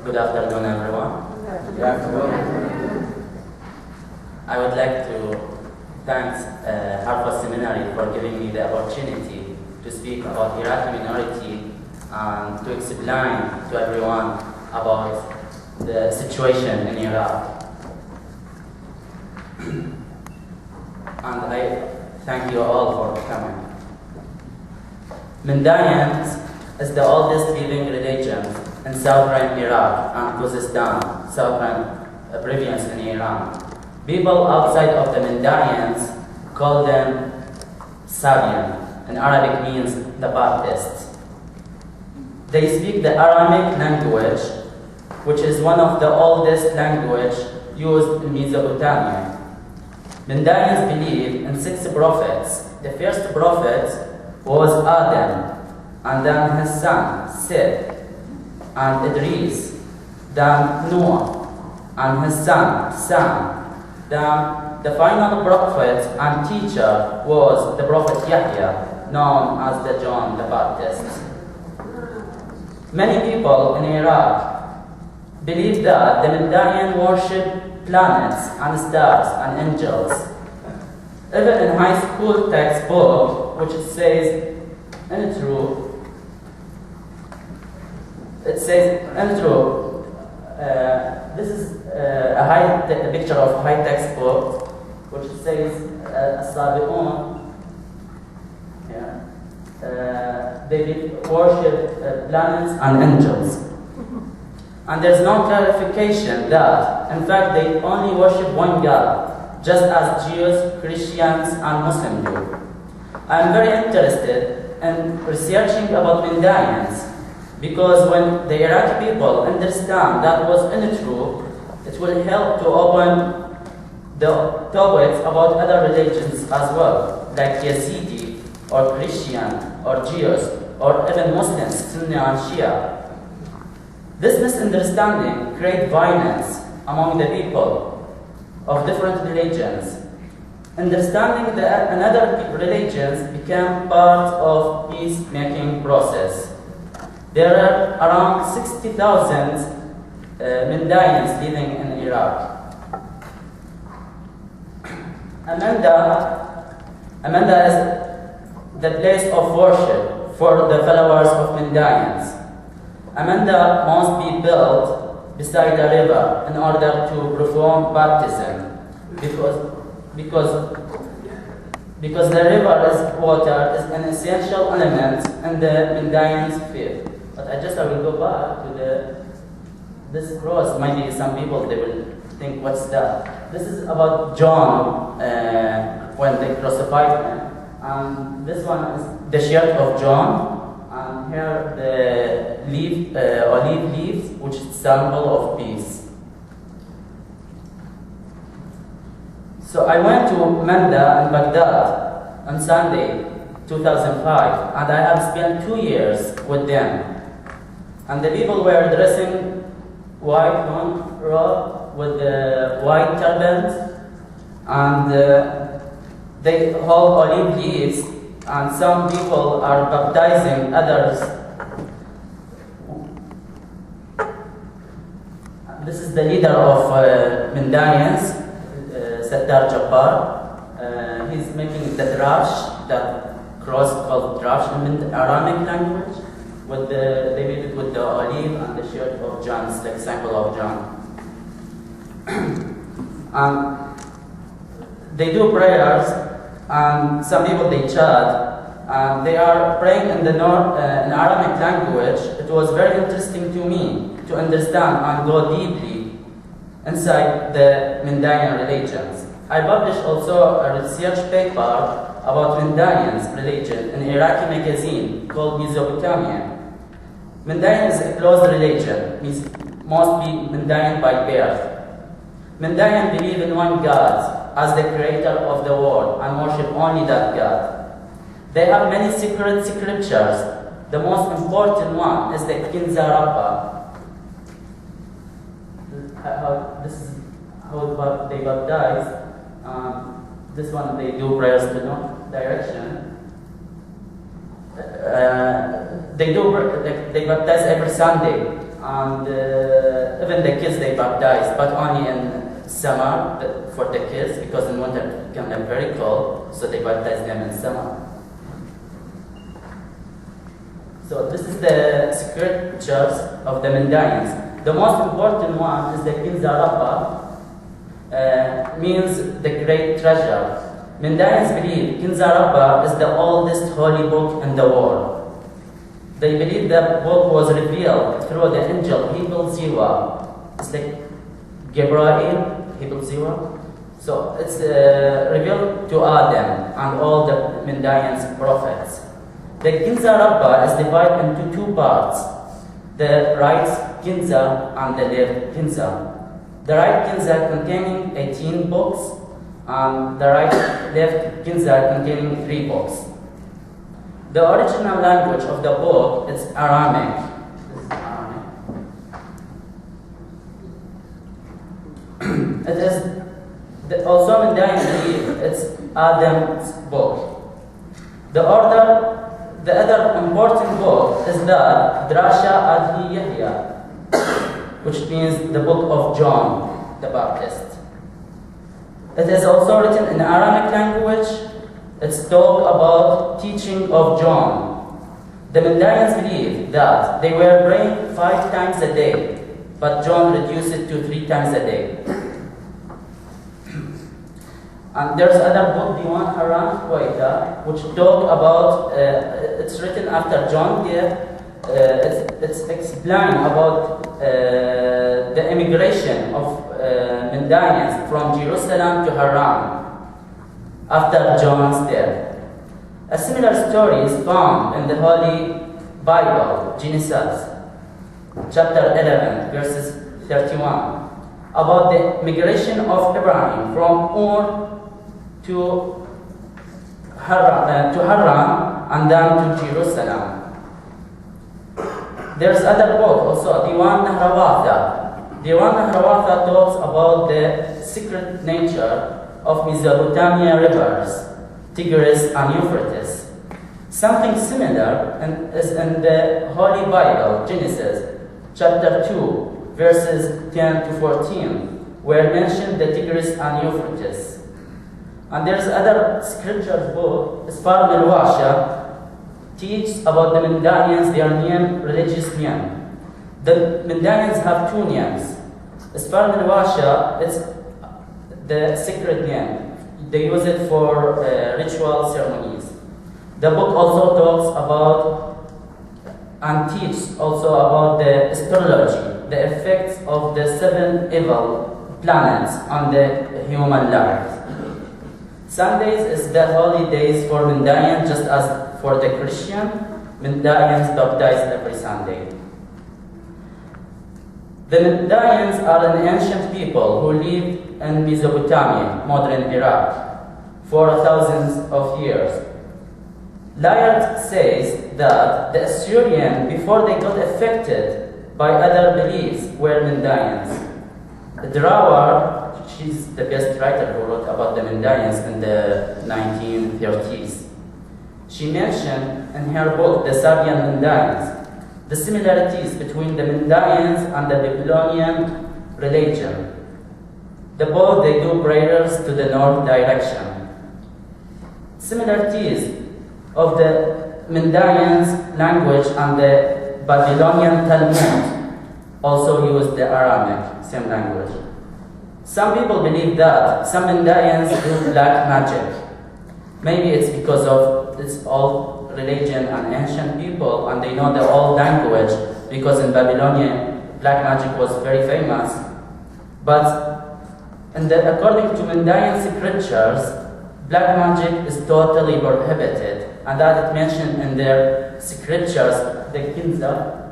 Good afternoon, everyone. Good afternoon. I would like to thank Hartford Seminary for giving me the opportunity to speak about Iraqi minority and to explain to everyone about the situation in Iraq. And I thank you all for coming. Mandaeans is the oldest living religion in southern Iraq and Khuzestan, southern province in Iran. People outside of the Mandaeans call them Sabian. In Arabic means the Baptists. They speak the Aramaic language, which is one of the oldest language used in Mesopotamia. Mandaeans believe in 6 prophets. The first prophet was Adam, and then his son Seth, and Idris, then Noah, and his son Sam. Then the final prophet and teacher was the prophet Yahya, known as the John the Baptist. Many people in Iraq believe that the Mandaean worship planets and stars and angels. Even in high school textbook, which it says this is a picture of high textbook, which says Sabian. They worship planets and angels. And there's no clarification that, in fact, they only worship one God, just as Jews, Christians, and Muslims do. I'm very interested in researching about Mandaeans, because when the Iraqi people understand that was untrue, it will help to open the topics about other religions as well, like Yazidi, or Christian, or Jews, or even Muslims, Sunni and Shia. This misunderstanding creates violence among the people of different religions. Understanding that another religions became part of peacemaking process. There are around 60,000 Mandaeans living in Iraq. Amanda is the place of worship for the followers of Mandaeans. Amanda must be built beside a river in order to perform baptism, because the river's water is an essential element in the Mandaean's faith. But I will go back to this cross. Maybe some people they will think, what's that? This is about John when they crucified him. And this one is the shirt of John. And here the olive leaves, which is symbol of peace. So I went to Manda in Baghdad on Sunday, 2005, and I have spent 2 years with them. And the people were dressing white robe with the white turbans, and they hold olive leaves, and some people are baptizing others. This is the leader of Mandaeans, Haidar Jabbar. He's making the drash, that cross called drash in Aramaic language. They made it with the olive and the shirt of John, it's like symbol of John. And they do prayers, and some people they chat, and they are praying in in Aramaic language. It was very interesting to me to understand and go deeply inside the Mandaean religions. I published also a research paper about Mandaeans religion in an Iraqi magazine called Mesopotamia. Mandaean is a closed religion, must be Mandaean by birth. Mandaean believe in one God as the creator of the world and worship only that God. They have many secret scriptures. The most important one is the Kinza Rabba. This is how they baptize. This one they do prayers to no direction. They baptize every Sunday, and even the kids they baptize, but only in summer for the kids, because in winter it can be very cold, so they baptize them in summer. So this is the scriptures of the Mandaeans. The most important one is the Kinza Rabba, means the great treasure. Mandaeans believe Kinza Rabba is the oldest holy book in the world. They believe the book was revealed through the angel Hebel Ziwa. It's like Gabriel, Hebel Ziwa. So it's revealed to Adam and all the Mandaeans prophets. The Kinza Rabba is divided into two parts, the right Kinza and the left Kinza. The right Kinza containing 18 books and the left Kinza containing 3 books. The original language of the book is Aramaic. This is Aramaic. It is also Mandaean belief it's Adam's book. The other important book is the Drasha Adli Yahya, which means the book of John the Baptist. It is also written in Aramaic language. It's talk about teaching of John. The Mandaeans believe that they were praying 5 times a day, but John reduced it to 3 times a day. And there's other book, Diwan Haran Kwaita, which talk about, it's written after John there. It's explain about the immigration of Mandaeans from Jerusalem to Haran after John's death. A similar story is found in the Holy Bible, Genesis, chapter 11, verses 31, about the migration of Abraham from Ur to Haran and then to Jerusalem. There's other book also, Diwan Nahrawatha. Diwan Nahrawatha talks about the secret nature of Mesopotamia rivers, Tigris and Euphrates. Something similar is in the Holy Bible, Genesis, chapter 2, verses 10 to 14, where mentioned the Tigris and Euphrates. And there's other scriptures book, Sfar Milwasha, teaches about the Mandaeans, their name, religious name. The Mandaeans have 2 names. Sfar Milwasha is the sacred name. They use it for ritual ceremonies. The book also talks about and teaches also about the astrology, the effects of the 7 evil planets on the human life. Sundays is the holy days for Mandaeans, just as for the Christian, Mandaeans baptize every Sunday. The Mandaeans are an ancient people who lived in Mesopotamia, modern Iraq, for thousands of years. Layard says that the Assyrians, before they got affected by other beliefs, were Mandaeans. Drawar, she's the best writer who wrote about the Mandaeans in the 1930s. She mentioned in her book, The Sabian Mandaeans, the similarities between the Mandaeans and the Babylonian religion. Both they do prayers to the north direction. Similarities of the Mandaeans language and the Babylonian Talmud also use the Aramaic, same language. Some people believe that some Mandaeans do black magic. Maybe it's because of its old religion and ancient people, and they know the old language, because in Babylonia, black magic was very famous. But according to Mandaean scriptures, black magic is totally prohibited, and that it mentioned in their scriptures, the Kinza,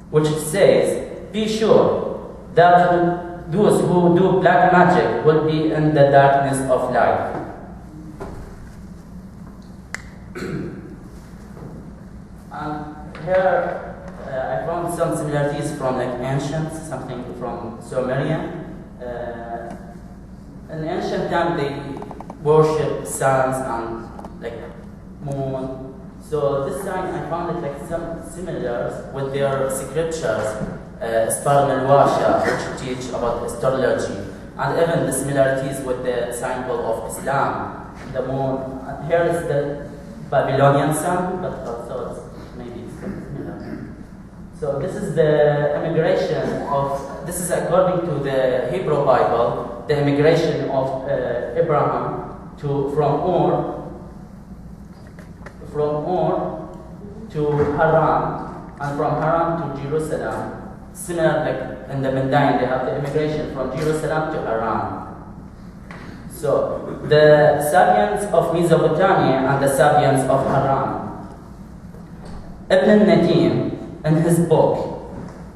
which says, be sure that those who do black magic will be in the darkness of life. And here I found some similarities from like ancient, something from Sumerian. In ancient time they worship suns and like moon. So this time I found it like some similar with their scriptures. Star Milwasha, which teach about astrology, and even the similarities with the symbol of Islam, the moon. And here is the Babylonian sun, but also maybe it's similar. So this is the immigration of, this is according to the Hebrew Bible, the immigration of Abraham from Ur to Haran, and from Haran to Jerusalem. Similar, like in the Mandaean, they have the immigration from Jerusalem to Haran. So the Sabians of Mesopotamia and the Sabians of Haran. Ibn Nadim, in his book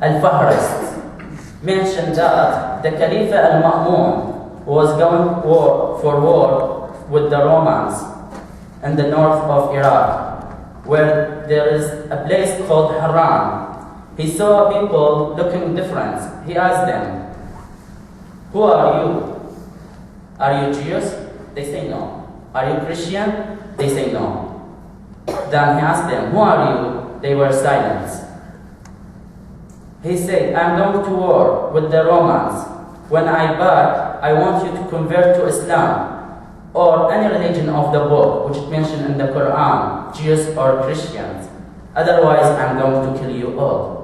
Al-Fahrist, mentioned that the Caliph al-Ma'mun was going for war with the Romans in the north of Iraq, where there is a place called Haran. He saw people looking different. He asked them, "Who are you? Are you Jews?" They say no. "Are you Christian?" They say no. Then he asked them, "Who are you?" They were silent. He said, "I'm going to war with the Romans. When I back, I want you to convert to Islam or any religion of the book, which is mentioned in the Quran, Jews or Christians. Otherwise, I'm going to kill you all."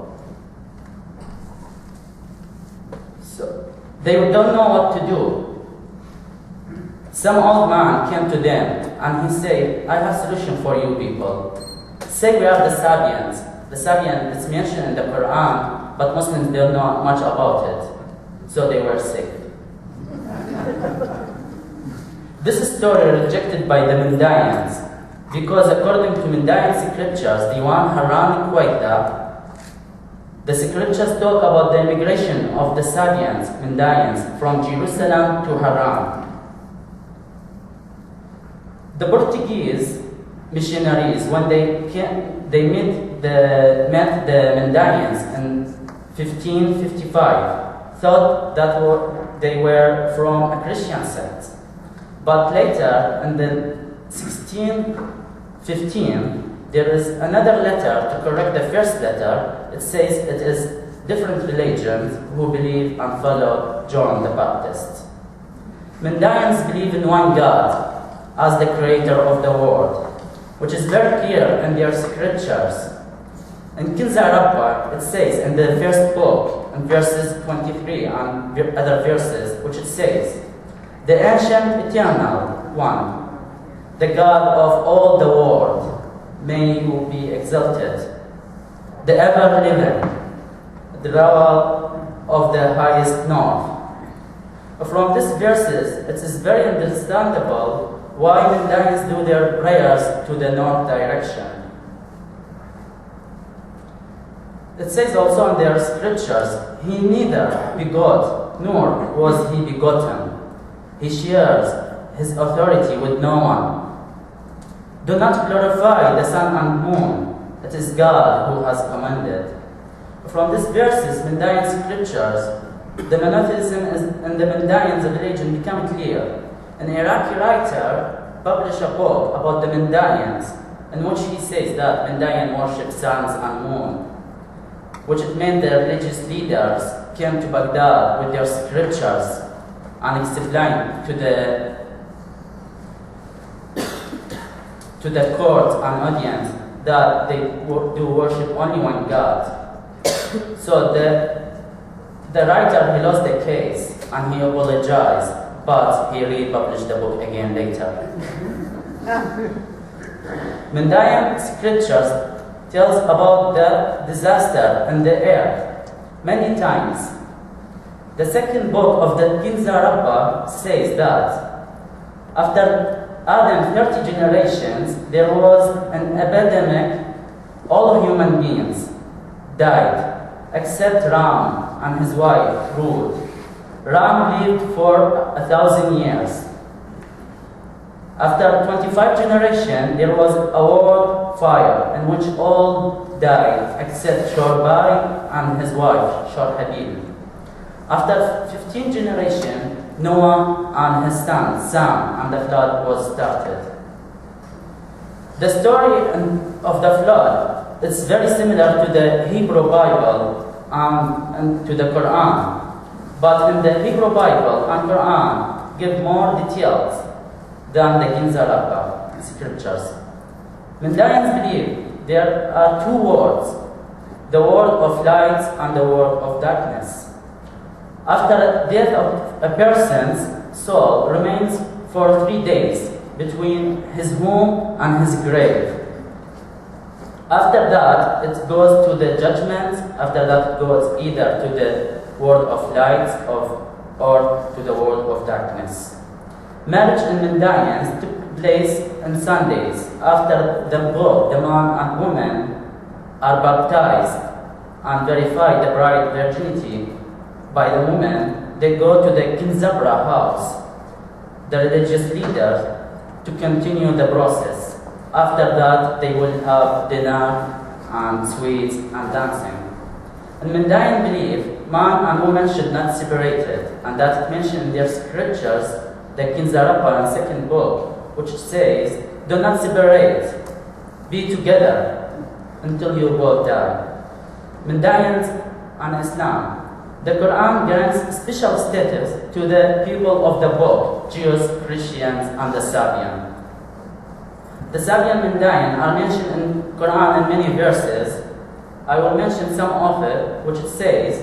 So they don't know what to do. Some old man came to them and he said, "I have a solution for you people. Say we are the Sabians. The Sabian is mentioned in the Quran, but Muslims don't know much about it." So they were sick. This story rejected by the Mandaeans, because according to Mandaean scriptures, Diwan Haran Quaita, the scriptures talk about the immigration of the Sabians, Mandaeans, from Jerusalem to Haran. The Portuguese missionaries, when they met the Mandaeans in 1555, thought that they were from a Christian sect. But later, in the 1615, there is another letter to correct the first letter. It says it is different religions who believe and follow John the Baptist. Mandaeans believe in one God as the creator of the world, which is very clear in their scriptures. In Kinza Rabba, it says in the first book, in verses 23 and other verses, which it says, "The ancient eternal one, the God of all the world, may you be exalted. The ever-living, the Rawal of the highest north." From these verses, it is very understandable why Mandaeans do their prayers to the north direction. It says also in their scriptures, "He neither begot nor was he begotten. He shares his authority with no one. Do not glorify the sun and moon. It is God who has commanded." From these verses, Mandaean scriptures, the monotheism in the Mandaean religion become clear. An Iraqi writer published a book about the Mandaeans, in which he says that Mandaean worship suns and moon, which it meant the religious leaders came to Baghdad with their scriptures and explained to the court and audience that they do worship only one God. So the writer, he lost the case and he apologized, but he republished the book again later. Mandaean scriptures tells about the disaster in the earth many times. The second book of the Kinza Rabba says that after Adam 30 generations, there was an epidemic. All human beings died, except Ram and his wife, Ruth. Ram lived for 1,000 years. After 25 generations, there was a world fire in which all died, except Shorbai and his wife, Shorhabil. After 15 generations, Noah and his son, Sam, and the flood was started. The story of the flood is very similar to the Hebrew Bible, and to the Quran. But in the Hebrew Bible and Quran give more details than the Ginzarapa scriptures. Mandaeans believe there are two worlds, the world of light and the world of darkness. After the death of a person's soul remains for 3 days between his home and his grave. After that, it goes to the judgment. After that, it goes either to the world of light or to the world of darkness. Marriage in Mandaeans took place on Sundays. After both the man and woman are baptized and verify the bride virginity by the woman, they go to the Kinzabra house, the religious leader, to continue the process. After that, they will have dinner and sweets and dancing. In Mandaean belief, man and woman should not separate it, and that it mentioned in their scriptures, the Kinzarapa in second book, which says, do not separate, be together until you both die. Mandaeans and Islam. The Quran grants special status to the people of the book, Jews, Christians, and the Sabian. The Sabian Mandaean are mentioned in Quran in many verses. I will mention some of it, which it says,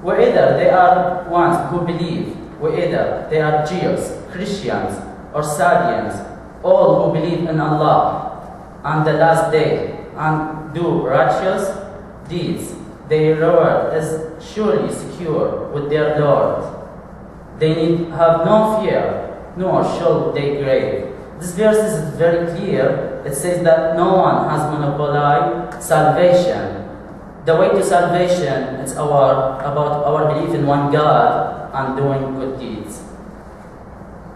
whether they are ones who believe, whether they are Jews, Christians, or Sabians, all who believe in Allah and the last day and do righteous deeds, their reward is surely secure with their Lord. They need have no fear, nor shall they grieve. This verse is very clear. It says that no one has monopolized salvation. The way to salvation is about our belief in one God and doing good deeds.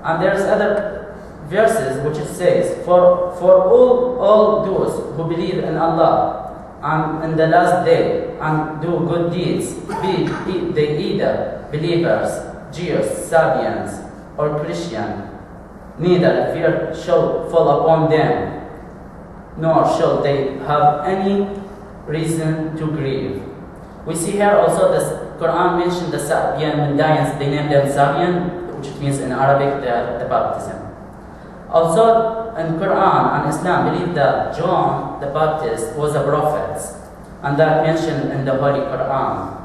And there's other verses which it says, for all those who believe in Allah and in the last day and do good deeds, be they either believers, Jews, Sabians, or Christian, neither fear shall fall upon them, nor shall they have any reason to grieve. We see here also the Quran mentioned the Sabian Mandaeans, they named them Sabian, which means in Arabic the baptism. Also in Quran and Islam believe that John the Baptist was a prophet, and that mentioned in the Holy Quran,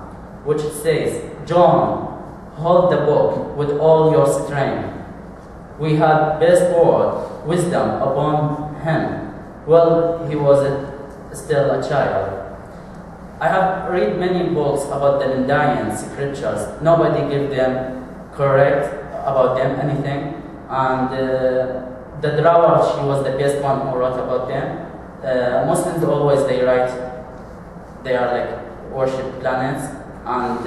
which says, John, hold the book with all your strength. We had best word, wisdom upon him, while he was still a child. I have read many books about the Mandaean scriptures. Nobody give them correct about them anything, and the drawer, she was the best one who wrote about them. Muslims always they write they are like worship planets, and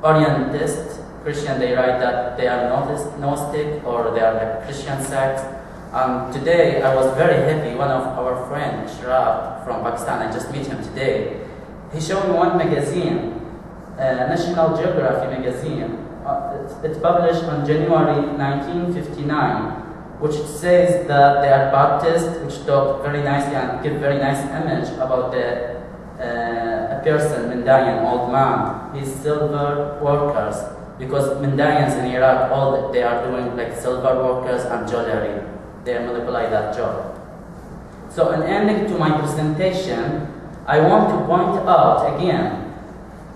Orientalists, Christian, they write that they are Gnostic or they are like Christian sects. Today I was very happy. One of our friends, Shraf from Pakistan, I just met him today. He showed me one magazine, National Geography magazine. It's published on January 1959, which says that they are Baptist, which talk very nicely and give very nice image about a person, Mandaean old man. He's silver workers, because Mandaeans in Iraq, all they are doing like silver workers and jewelry. They monopolize that job. So in ending to my presentation, I want to point out again,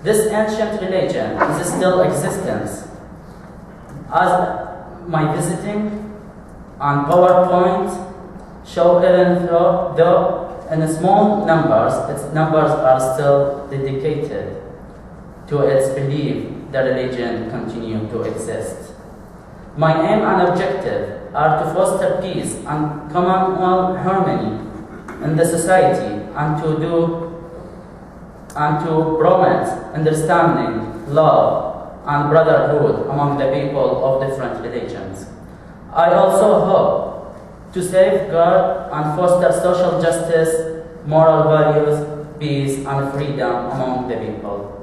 this ancient religion is still existence. As my visiting on PowerPoint show, even though in small numbers, its numbers are still dedicated to its belief the religion continue to exist. My aim and objective are to foster peace and communal harmony in the society, and to promote understanding, love, and brotherhood among the people of different religions. I also hope to safeguard and foster social justice, moral values, peace, and freedom among the people.